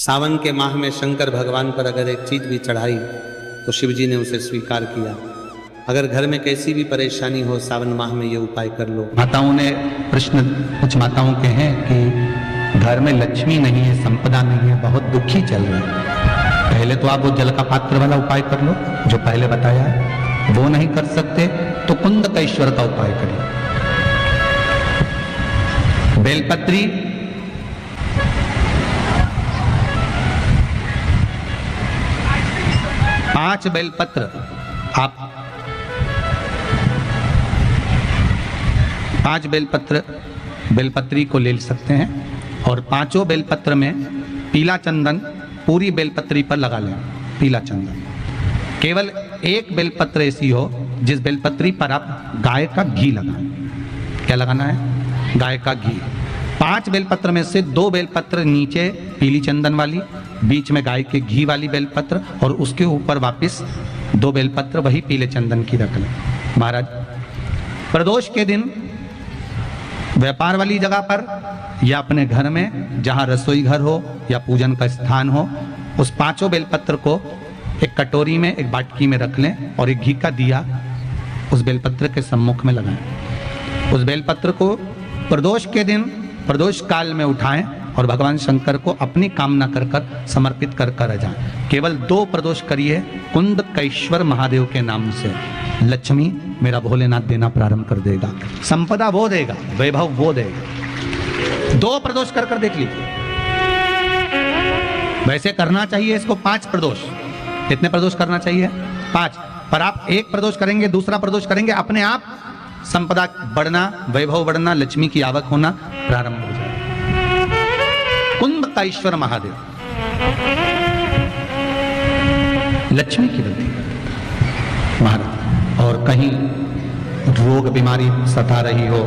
सावन के माह में शंकर भगवान पर अगर एक चीज भी चढ़ाई तो शिव जी ने उसे स्वीकार किया। अगर घर में कैसी भी परेशानी हो, सावन माह में ये उपाय कर लो। माताओं ने प्रश्न कुछ माताओं के हैं कि घर में लक्ष्मी नहीं है, संपदा नहीं है, बहुत दुखी चल रहे हैं। पहले तो आप वो जल का पात्र वाला उपाय कर लो जो पहले बताया है, वो नहीं कर सकते तो कुंदकेश्वर का उपाय करिए। बेलपत्री, पांच बेलपत्र आप 5 बेलपत्री को ले सकते हैं और पांचों बेलपत्र में पीला चंदन पूरी बेलपत्री पर लगा लें। पीला चंदन केवल एक बेलपत्र ऐसी हो जिस बेलपत्री पर आप गाय का घी लगाएं। क्या लगाना है? गाय का घी। 5 बेलपत्र में से 2 बेलपत्र नीचे पीली चंदन वाली, बीच में गाय के घी वाली बेलपत्र और उसके ऊपर वापस 2 बेलपत्र वही पीले चंदन की रख लें। महाराज, प्रदोष के दिन व्यापार वाली जगह पर या अपने घर में जहां रसोई घर हो या पूजन का स्थान हो, उस 5 बेलपत्र को एक कटोरी में, एक बाटकी में रख लें और एक घी का दिया उस बेलपत्र के सम्मुख में लगाएं। उस बेलपत्र को प्रदोष के दिन, प्रदोष काल में उठाएं और भगवान शंकर को अपनी कामना कर कर समर्पित कर कर जाएं। केवल 2 प्रदोष करिए कुंदकेश्वर महादेव के नाम से। लक्ष्मी मेरा भोलेनाथ देना प्रारंभ कर देगा, संपदा वो देगा, वैभव वो देगा। 2 प्रदोष कर कर देख लीजिए। वैसे करना चाहिए इसको 5 प्रदोष। कितने प्रदोष करना चाहिए? 5। पर आप 1 प्रदोष करेंगे, दूसरा प्रदोष करेंगे, अपने आप संपदा बढ़ना, वैभव बढ़ना, लक्ष्मी की आवक होना प्रारंभ हो जाए। कुंदकेश्वर महादेव लक्ष्मी की वृद्धि महाराज। और कहीं रोग बीमारी सता रही हो,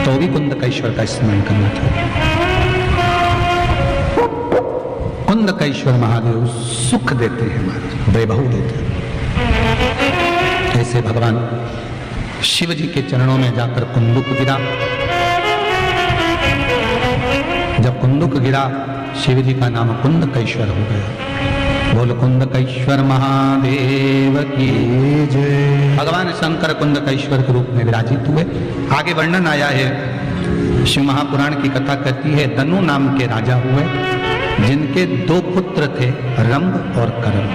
तो भी कुंदकेश्वर का स्मरण करना चाहिए। कुंदकेश्वर महादेव सुख देते हैं, वैभव देते हैं। ऐसे भगवान शिव जी के चरणों में जाकर कुंदुक गिरा। जब कुंदुक गिरा, शिव जी का नाम कुंदकेश्वर हो गया। बोल कुंदकेश्वर महादेव की जय। भगवान शंकर कुंदकेश्वर के रूप में विराजित हुए। आगे वर्णन आया है, शिव महापुराण की कथा कहती है, दनु नाम के राजा हुए जिनके 2 पुत्र थे, रंभ और करम।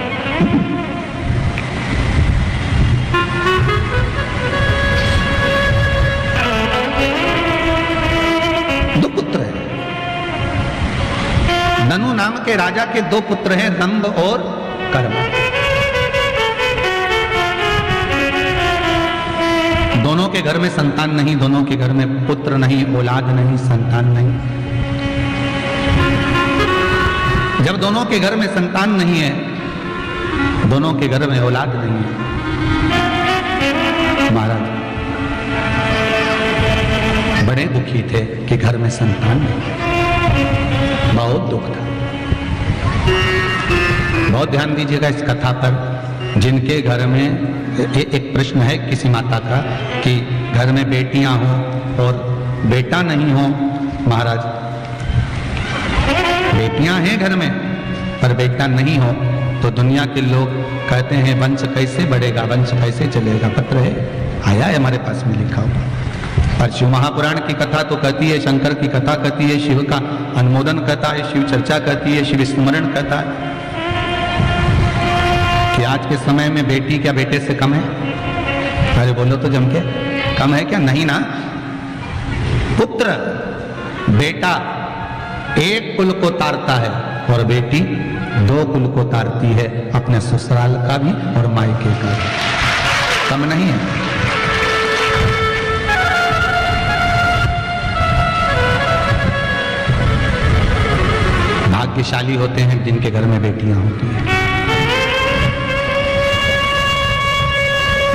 दनु नाम के राजा के 2 पुत्र हैं, रंभ और कर्म। दोनों के घर में संतान नहीं, दोनों के घर में पुत्र नहीं, औलाद नहीं, संतान नहीं। जब दोनों के घर में संतान नहीं है, दोनों के घर में औलाद नहीं है, महाराज बड़े दुखी थे कि घर में संतान नहीं। बहुत दुख था। बहुत ध्यान दीजिएगा इस कथा पर। जिनके घर में एक प्रश्न है किसी माता का कि घर में बेटियां हों और बेटा नहीं हो। महाराज, बेटियां हैं घर में पर बेटा नहीं हो तो दुनिया के लोग कहते हैं वंश कैसे बढ़ेगा, वंश कैसे चलेगा। पत्र है, आया है हमारे पास में लिखा हुआ। और शिव महापुराण की कथा तो कहती है, शंकर की कथा कहती है, शिव का अनुमोदन कहता है, शिव चर्चा कहती है, शिव स्मरण कहता है कि आज के समय में बेटी क्या बेटे से कम है? अरे बोलो तो जम के, कम है क्या? नहीं ना। पुत्र, बेटा एक कुल को तारता है और बेटी 2 कुल को तारती है, अपने ससुराल का भी और मायके का भी। कम नहीं है। भाग्यशाली होते हैं जिनके घर में बेटियां होती हैं।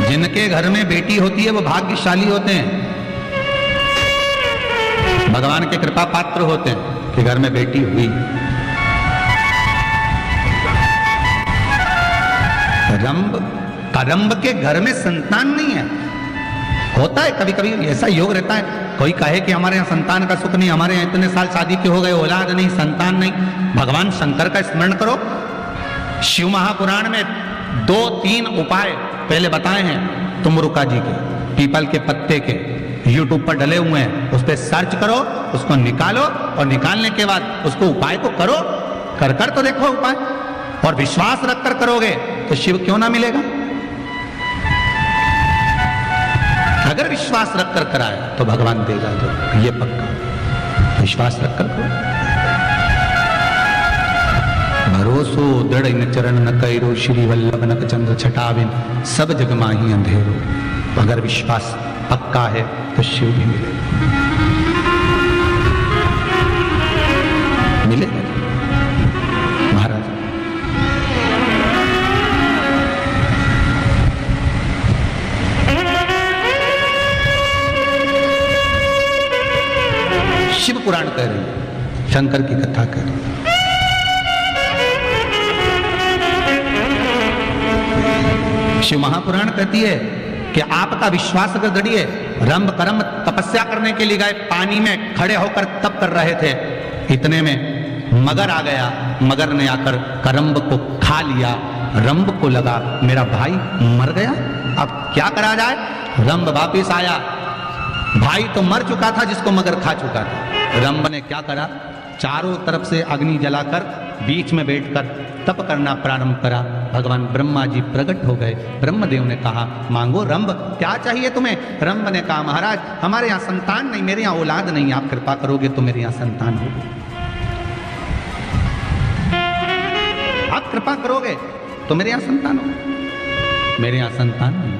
जिनके घर में बेटी होती है वो भाग्यशाली होते हैं, भगवान के कृपा पात्र होते हैं कि घर में बेटी हुई। रंभ, करम्ब के घर में संतान नहीं है होता है कभी कभी ऐसा योग रहता है, कोई कहे कि हमारे यहाँ संतान का सुख नहीं, हमारे यहाँ इतने साल शादी के हो गए, औलाद नहीं, संतान नहीं। भगवान शंकर का स्मरण करो। शिव महापुराण में 2-3 उपाय पहले बताए हैं तुमरुका जी के, पीपल के पत्ते के, यूट्यूब पर डले हुए हैं, उस पर सर्च करो, उसको निकालो और निकालने के बाद उसको उपाय को करो, कर तो देखो उपाय, और विश्वास रखकर करोगे तो शिव क्यों ना मिलेगा। अगर विश्वास रखकर कराए तो भगवान देगा, जो ये पक्का, विश्वास रखकर करो। भरोसो दृढ़ इन चरण न कैरो, श्री वल्लभ नक चंद्र छटाविन, सब जग माही अंधेरो। अगर विश्वास पक्का है तो शिव भी मिलेगा महाराज। शिव पुराण कह रही है, शंकर की कथा कह रही है। शिव महापुराण कहती है कि आपका विश्वास अगर दृढ़ है, रंभ कर्म तपस्या करने के लिए गए, पानी में खड़े होकर तप कर रहे थे, इतने में मगर आ गया, मगर ने आकर करम्ब को खा लिया। रंभ को लगा मेरा भाई मर गया, अब क्या करा जाए। रंभ वापिस आया, भाई तो मर चुका था जिसको मगर खा चुका था। रंभ ने क्या करा, चारों तरफ से अग्नि जलाकर बीच में बैठकर तप करना प्रारंभ करा। भगवान ब्रह्मा जी प्रकट हो गए। ब्रह्मदेव ने कहा मांगो रंभ, क्या चाहिए तुम्हें। रंभ ने कहा महाराज हमारे यहाँ संतान नहीं, मेरे यहाँ औलाद नहीं, आप कृपा करोगे तो मेरे यहाँ संतान होगी। आप कृपा करोगे तो मेरे यहाँ संतान हो, मेरे यहाँ संतान नहीं।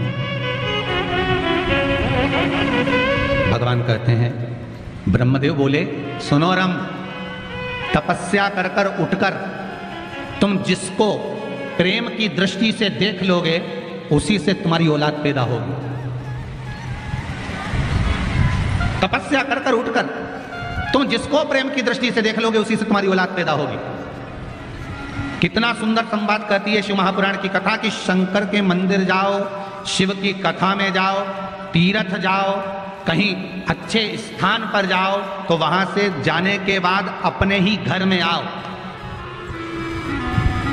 भगवान कहते हैं, ब्रह्मदेव बोले सुनो रंभ, तपस्या कर कर उठकर तुम जिसको प्रेम की दृष्टि से देख लोगे उसी से तुम्हारी औलाद पैदा होगी। तपस्या कर कर उठकर तुम जिसको प्रेम की दृष्टि से देख लोगे उसी से तुम्हारी औलाद पैदा होगी। कितना सुंदर संवाद कहती है शिव महापुराण की कथा कि शंकर के मंदिर जाओ, शिव की कथा में जाओ, तीर्थ जाओ, कहीं अच्छे स्थान पर जाओ तो वहां से जाने के बाद अपने ही घर में आओ,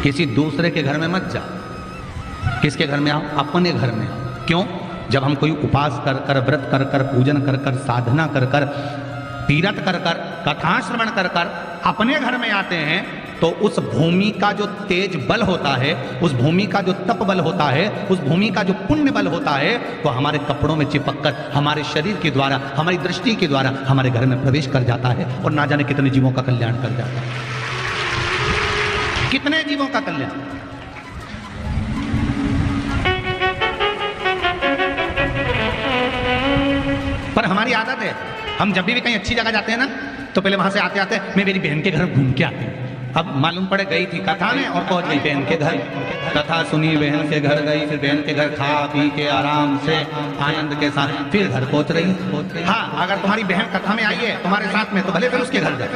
किसी दूसरे के घर में मत जाओ। किसके घर में आओ, अपने घर में आओ। क्यों, जब हम कोई उपास कर कर, व्रत कर कर, पूजन कर कर, साधना कर कर, तीर्थ कर कर, कथा श्रवण कर कर अपने घर में आते हैं तो उस भूमि का जो तेज बल होता है, उस भूमि का जो तप बल होता है, उस भूमि का जो पुण्य बल होता है, वो हमारे कपड़ों में चिपक कर हमारे शरीर के द्वारा, हमारी दृष्टि के द्वारा हमारे घर में प्रवेश कर जाता है और ना जाने कितने जीवों का कल्याण कर जाता है। कितने जीवों का कल्याण। पर हमारी आदत है, हम जब भी कहीं अच्छी जगह जाते हैं ना तो पहले वहां से आते आते मैं मेरी बहन के घर घूम के आती हूँ। अब मालूम पड़े गई थी कथा में और पहुंच गई बहन के घर, कथा सुनी, बहन के घर गई, फिर बहन के घर खा पी के आराम से आनंद के साथ फिर घर पहुंच रही। हाँ, अगर तुम्हारी बहन कथा में आई है तुम्हारे साथ में तो भले फिर उसके घर जाए,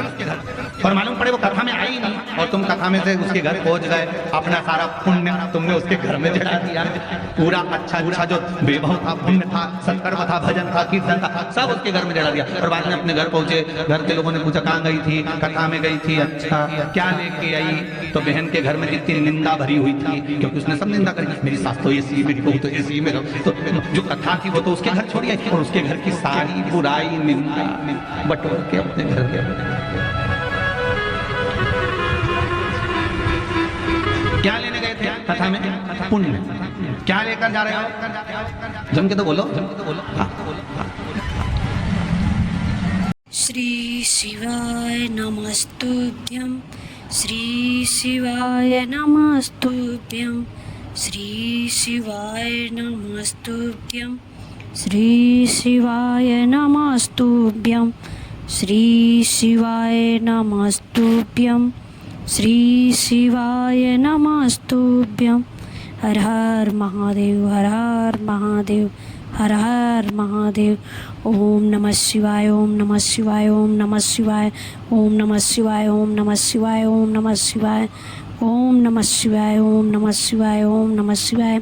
और मालूम पड़े वो कथा में आई नहीं और तुम कथा में से उसके घर पहुंच गए, अपना सारा पुण्य तुमने उसके घर में चढ़ा दिया, पूरा अच्छा जो वैभव था, पुण्य था, सत्कर्म था, भजन था, कीर्तन था, सब उसके घर में चढ़ा दिया। और बाद में अपने घर पहुंचे, घर के लोगों ने पूछा कहाँ गई थी, कथा में गई थी, अच्छा क्या लेके आई, तो बहन के घर में जितनी निंदा भरी हुई थी, क्योंकि उसने सब निंदा करी, मेरी सास तो ऐसी, मेरी बहू तो ऐसी, मेरा तो जो कथा थी वो तो उसके घर छोड़ी आई और उसके घर की सारी बुराई निंदा बटोर के अपने घर के। क्या लेने गए थे कथा में, पुण्य। क्या लेकर जा रहे हो, जम के तो बोलो, जम के तो बोलो। श्री शिवाय नमस्तुभ्यं, श्री शिवाय नमस्तुभ्यं, श्री शिवाय नमस्तुभ्यं, श्री शिवाय नमस्तुभ्यं, श्री शिवाय नमस्तुभ्यं, श्री शिवाय नमस्तुभ्यं। हर हर महादेव, हर हर महादेव, हर हर महादेव। ओम नमः शिवाय, ओम नमः शिवाय, ओम नमः शिवाय, ओम नमः शिवाय, ओम नमः शिवाय, ओम नमः शिवाय, ओम नमः शिवाय, ओम नमः शिवाय, ओम नमः शिवाय,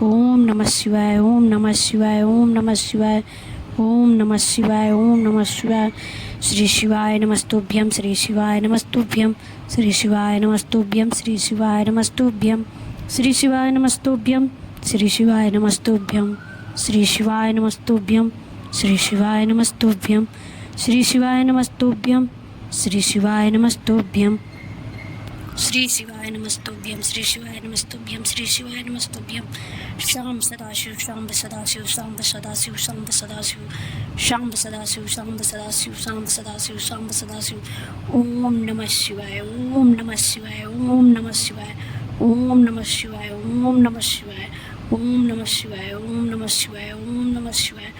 ओम नमः शिवाय, ओम नमः शिवाय, ओम नमः शिवाय, ओम नमः शिवाय, ओम नमः शिवाय। श्री शिवाय नमस्तुभ्यं, श्री शिवाय नमस्तुभ्यं, श्री शिवाय नमस्तुभ्यं, श्री शिवाय नमस्तुभ्यं, श्री शिवाय नमस्तुभ्यं, श्री शिवाय नमस्तुभ्यं, श्री शिवाय नमस्तुभ्यं, श्री शिवाय नमस्तुभ्यं, श्री शिवाय नमस्तुभ्यं, श्री शिवाय नमस्तुभ्यं, श्री शिवाय नमस्तुभ्यं, श्री शिवाय नमस्तुभ्यं, श्री शिवाय नमस्तुभ्यं। शाम सदाशिव, शाम सदाशिव, शाम सदाशिव, शाम सदाशिव, शाम सदाशिव, शाम सदाशिव, शाम सदाशिव, शाम सदाशिव। ओम नमः शिवाय, ओम नमः शिवाय, ओम नमः शिवाय, ओम नमः शिवाय, ओम नमः शिवाय, ओम नमः शिवाय, ओम नमः शिवाय, ओम नमः शिवाय।